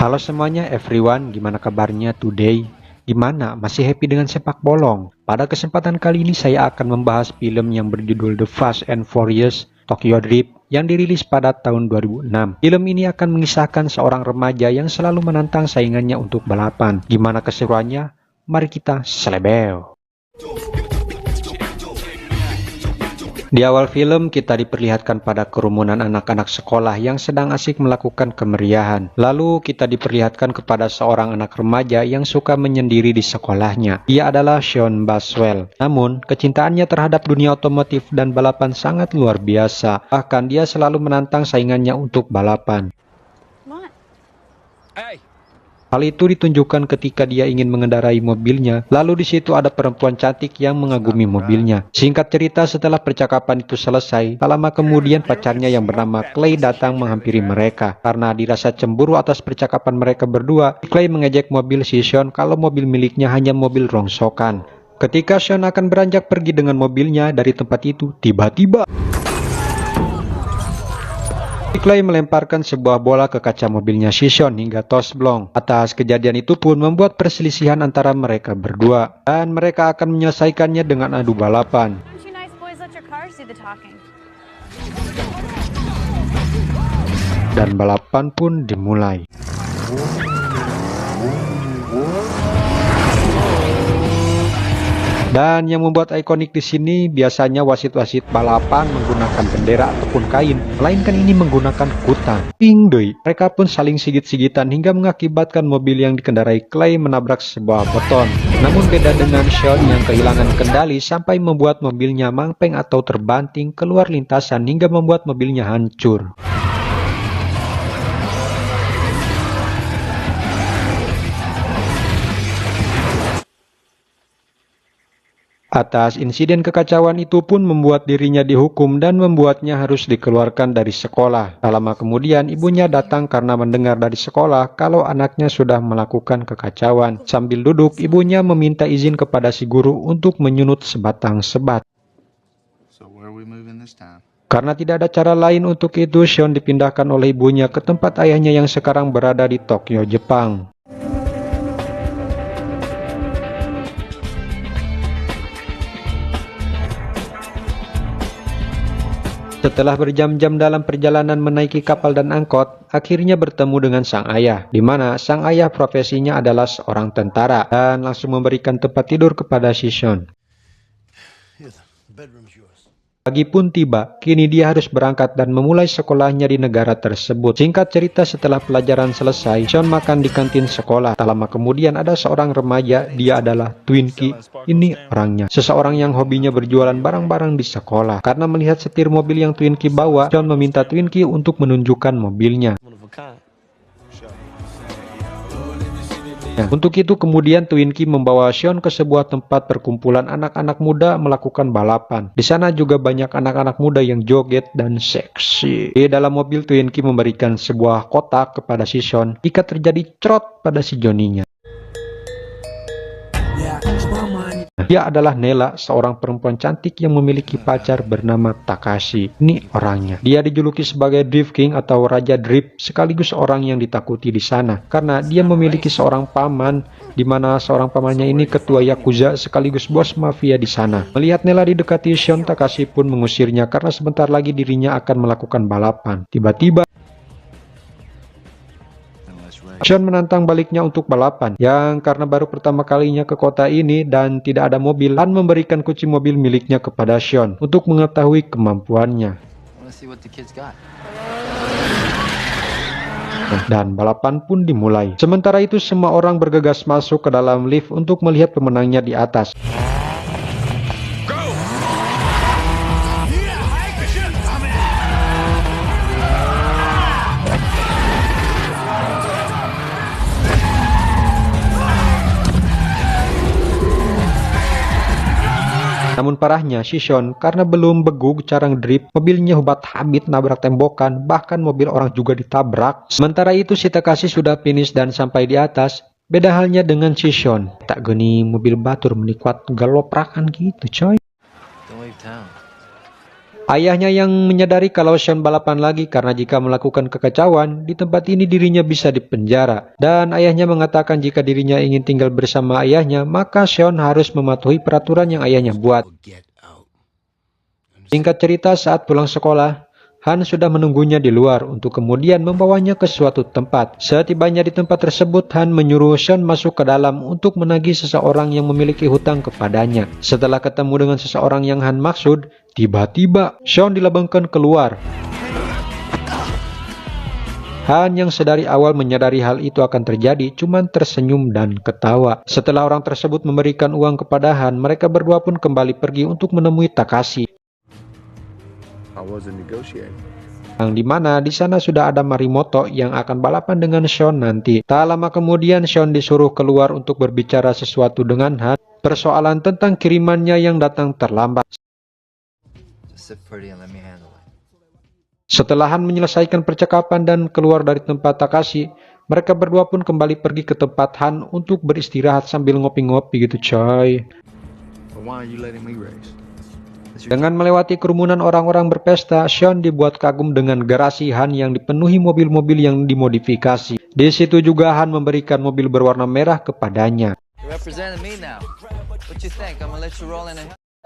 Halo semuanya everyone, gimana kabarnya today? Gimana? Masih happy dengan sepak bolong? Pada kesempatan kali ini saya akan membahas film yang berjudul The Fast and Furious Tokyo Drift yang dirilis pada tahun 2006. Film ini akan mengisahkan seorang remaja yang selalu menantang saingannya untuk balapan. Gimana keseruannya? Mari kita selebel. Di awal film, kita diperlihatkan pada kerumunan anak-anak sekolah yang sedang asik melakukan kemeriahan. Lalu, kita diperlihatkan kepada seorang anak remaja yang suka menyendiri di sekolahnya. Ia adalah Sean Buswell. Namun, kecintaannya terhadap dunia otomotif dan balapan sangat luar biasa. Bahkan, dia selalu menantang saingannya untuk balapan. Hal itu ditunjukkan ketika dia ingin mengendarai mobilnya, lalu di situ ada perempuan cantik yang mengagumi mobilnya. Singkat cerita, setelah percakapan itu selesai, tak lama kemudian pacarnya yang bernama Clay datang menghampiri mereka. Karena dirasa cemburu atas percakapan mereka berdua, Clay mengejek mobil si Sean kalau mobil miliknya hanya mobil rongsokan. Ketika Sean akan beranjak pergi dengan mobilnya dari tempat itu, tiba-tiba Clay melemparkan sebuah bola ke kaca mobilnya si Sean hingga tos blong. Atas kejadian itu pun membuat perselisihan antara mereka berdua. Dan mereka akan menyelesaikannya dengan adu balapan. Dan balapan pun dimulai. Dan yang membuat ikonik di sini biasanya wasit-wasit balapan menggunakan bendera ataupun kain, melainkan ini menggunakan kuta. Ping doi. Mereka pun saling sigit-sigitan hingga mengakibatkan mobil yang dikendarai Clay menabrak sebuah beton. Namun beda dengan Sean yang kehilangan kendali sampai membuat mobilnya mangpeng atau terbanting keluar lintasan hingga membuat mobilnya hancur. Atas insiden kekacauan itu pun membuat dirinya dihukum dan membuatnya harus dikeluarkan dari sekolah. Tak lama kemudian ibunya datang karena mendengar dari sekolah kalau anaknya sudah melakukan kekacauan. Sambil duduk, ibunya meminta izin kepada si guru untuk menyunut sebatang sebat. Karena tidak ada cara lain untuk itu, Sean dipindahkan oleh ibunya ke tempat ayahnya yang sekarang berada di Tokyo, Jepang. Setelah berjam-jam dalam perjalanan menaiki kapal dan angkot, akhirnya bertemu dengan sang ayah, di mana sang ayah profesinya adalah seorang tentara dan langsung memberikan tempat tidur kepada si Sean. Pagi pun tiba, kini dia harus berangkat dan memulai sekolahnya di negara tersebut. Singkat cerita, setelah pelajaran selesai, Sean makan di kantin sekolah. Tak lama kemudian ada seorang remaja, dia adalah Twinkie. Ini orangnya, seseorang yang hobinya berjualan barang-barang di sekolah. Karena melihat setir mobil yang Twinkie bawa, Sean meminta Twinkie untuk menunjukkan mobilnya. Untuk itu kemudian Twinkie membawa Sean ke sebuah tempat perkumpulan anak-anak muda melakukan balapan. Di sana juga banyak anak-anak muda yang joget dan seksi. Di dalam mobil Twinkie memberikan sebuah kotak kepada si Sean jika terjadi crot pada si Johnny-nya. Dia adalah Nela, seorang perempuan cantik yang memiliki pacar bernama Takashi. Ini orangnya. Dia dijuluki sebagai Drift King atau Raja Drift, sekaligus orang yang ditakuti di sana. Karena dia memiliki seorang paman, di mana seorang pamannya ini ketua Yakuza sekaligus bos mafia di sana. Melihat Nela didekati Sean, Takashi pun mengusirnya karena sebentar lagi dirinya akan melakukan balapan. Tiba-tiba Sean menantang baliknya untuk balapan, yang karena baru pertama kalinya ke kota ini dan tidak ada mobil, dan memberikan kunci mobil miliknya kepada Sean untuk mengetahui kemampuannya. Dan balapan pun dimulai. Sementara itu semua orang bergegas masuk ke dalam lift untuk melihat pemenangnya di atas. Namun parahnya, si Sean karena belum begu cara ngedrift, mobilnya hubat-habit nabrak tembokan, bahkan mobil orang juga ditabrak. Sementara itu si Takashi sudah finish dan sampai di atas. Beda halnya dengan si Sean, tak geni mobil batur menikuat galoprakan gitu coy. Ayahnya yang menyadari kalau Sean balapan lagi karena jika melakukan kekacauan, di tempat ini dirinya bisa dipenjara. Dan ayahnya mengatakan jika dirinya ingin tinggal bersama ayahnya, maka Sean harus mematuhi peraturan yang ayahnya buat. Singkat cerita, saat pulang sekolah, Han sudah menunggunya di luar untuk kemudian membawanya ke suatu tempat. Setibanya di tempat tersebut, Han menyuruh Sean masuk ke dalam untuk menagih seseorang yang memiliki hutang kepadanya. Setelah ketemu dengan seseorang yang Han maksud, tiba-tiba Sean dilabangkan keluar. Han yang sedari awal menyadari hal itu akan terjadi, cuman tersenyum dan ketawa. Setelah orang tersebut memberikan uang kepada Han, mereka berdua pun kembali pergi untuk menemui Takashi. Yang dimana di sana sudah ada Marimoto yang akan balapan dengan Sean nanti. Tak lama kemudian Sean disuruh keluar untuk berbicara sesuatu dengan Han, persoalan tentang kirimannya yang datang terlambat. Setelah Han menyelesaikan percakapan dan keluar dari tempat Takashi, mereka berdua pun kembali pergi ke tempat Han untuk beristirahat sambil ngopi-ngopi gitu coy. Dengan melewati kerumunan orang-orang berpesta, Sean dibuat kagum dengan garasi Han yang dipenuhi mobil-mobil yang dimodifikasi. Di situ juga Han memberikan mobil berwarna merah kepadanya.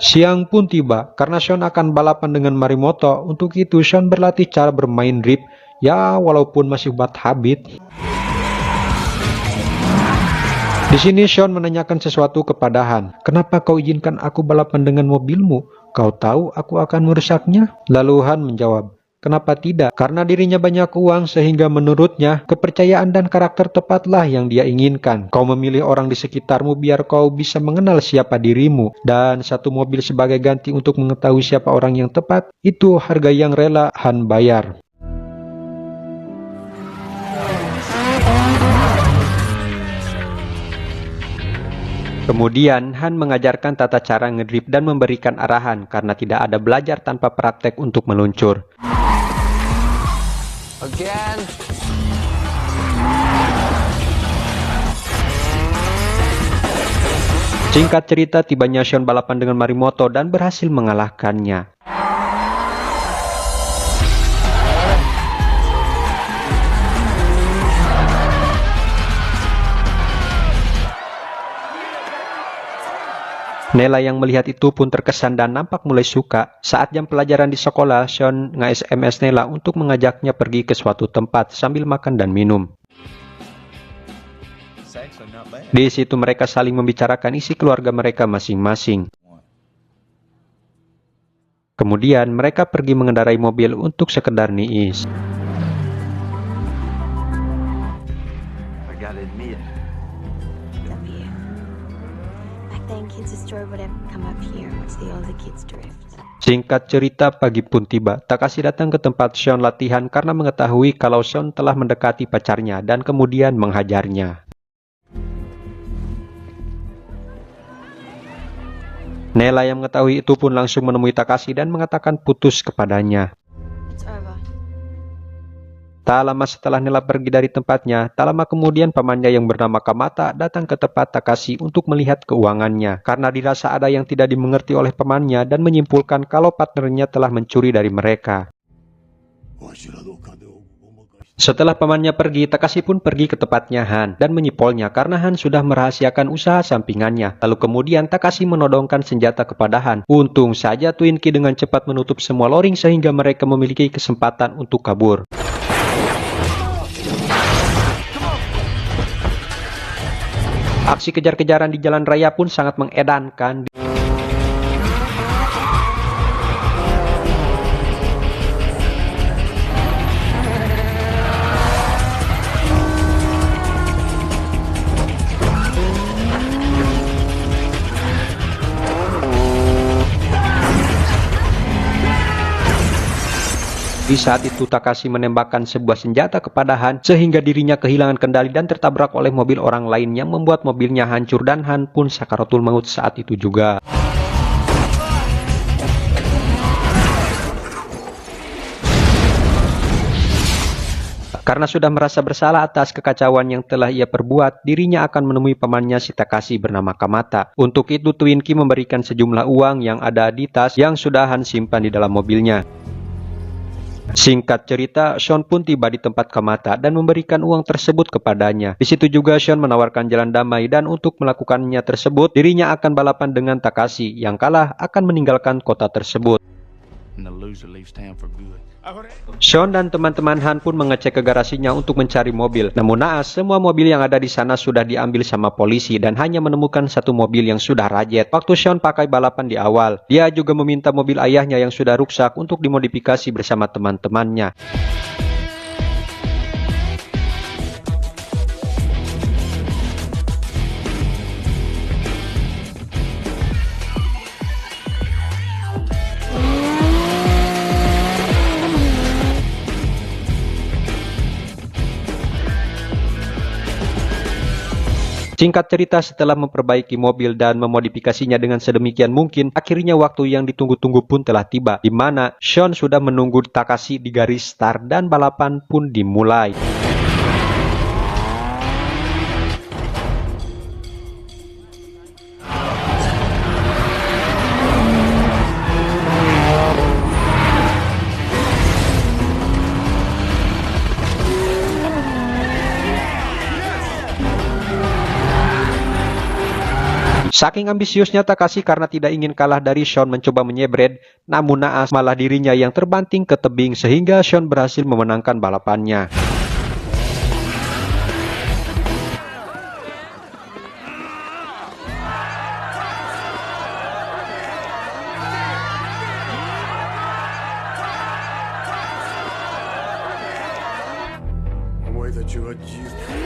Siang pun tiba, karena Sean akan balapan dengan Marimoto. Untuk itu Sean berlatih cara bermain drift, ya walaupun masih bad habit. Di sini Sean menanyakan sesuatu kepada Han. Kenapa kau izinkan aku balapan dengan mobilmu? Kau tahu aku akan merusaknya? Lalu Han menjawab, kenapa tidak? Karena dirinya banyak uang sehingga menurutnya kepercayaan dan karakter tepatlah yang dia inginkan. Kau memilih orang di sekitarmu biar kau bisa mengenal siapa dirimu. Dan satu mobil sebagai ganti untuk mengetahui siapa orang yang tepat, itu harga yang rela Han bayar. Kemudian Han mengajarkan tata cara ngedrift dan memberikan arahan karena tidak ada belajar tanpa praktek untuk meluncur. Singkat cerita, tibanya Sean balapan dengan Marimoto dan berhasil mengalahkannya. Nela yang melihat itu pun terkesan dan nampak mulai suka. Saat jam pelajaran di sekolah, Sean nge-SMS Nela untuk mengajaknya pergi ke suatu tempat sambil makan dan minum. Di situ mereka saling membicarakan isi keluarga mereka masing-masing. Kemudian mereka pergi mengendarai mobil untuk sekedar niis. Singkat cerita, pagi pun tiba. Takashi datang ke tempat Sean latihan karena mengetahui kalau Sean telah mendekati pacarnya dan kemudian menghajarnya. Nela yang mengetahui itu pun langsung menemui Takashi dan mengatakan putus kepadanya. Tak lama setelah Nela pergi dari tempatnya, tak lama kemudian pamannya yang bernama Kamata datang ke tempat Takashi untuk melihat keuangannya. Karena dirasa ada yang tidak dimengerti oleh pamannya dan menyimpulkan kalau partnernya telah mencuri dari mereka. Setelah pamannya pergi, Takashi pun pergi ke tempatnya Han dan menyipolnya karena Han sudah merahasiakan usaha sampingannya. Lalu kemudian Takashi menodongkan senjata kepada Han. Untung saja Twinkie dengan cepat menutup semua loring sehingga mereka memiliki kesempatan untuk kabur. Aksi kejar-kejaran di jalan raya pun sangat mengedankan. Di saat itu Takashi menembakkan sebuah senjata kepada Han sehingga dirinya kehilangan kendali dan tertabrak oleh mobil orang lain yang membuat mobilnya hancur dan Han pun sakaratul maut saat itu juga. Karena sudah merasa bersalah atas kekacauan yang telah ia perbuat, dirinya akan menemui pamannya si Takashi bernama Kamata. Untuk itu Twinkie memberikan sejumlah uang yang ada di tas yang sudah Han simpan di dalam mobilnya. Singkat cerita, Sean pun tiba di tempat Kamata dan memberikan uang tersebut kepadanya. Di situ juga Sean menawarkan jalan damai dan untuk melakukannya tersebut, dirinya akan balapan dengan Takashi. Yang kalah akan meninggalkan kota tersebut. Sean dan teman-teman Han pun mengecek ke garasinya untuk mencari mobil. Namun naas, semua mobil yang ada di sana sudah diambil sama polisi dan hanya menemukan satu mobil yang sudah rajet. Waktu Sean pakai balapan di awal, dia juga meminta mobil ayahnya yang sudah rusak untuk dimodifikasi bersama teman-temannya. Singkat cerita, setelah memperbaiki mobil dan memodifikasinya dengan sedemikian mungkin, akhirnya waktu yang ditunggu-tunggu pun telah tiba, di mana Sean sudah menunggu Takashi di garis start dan balapan pun dimulai. Saking ambisiusnya Takashi karena tidak ingin kalah dari Sean mencoba menyebret, namun naas malah dirinya yang terbanting ke tebing sehingga Sean berhasil memenangkan balapannya. The way that you had used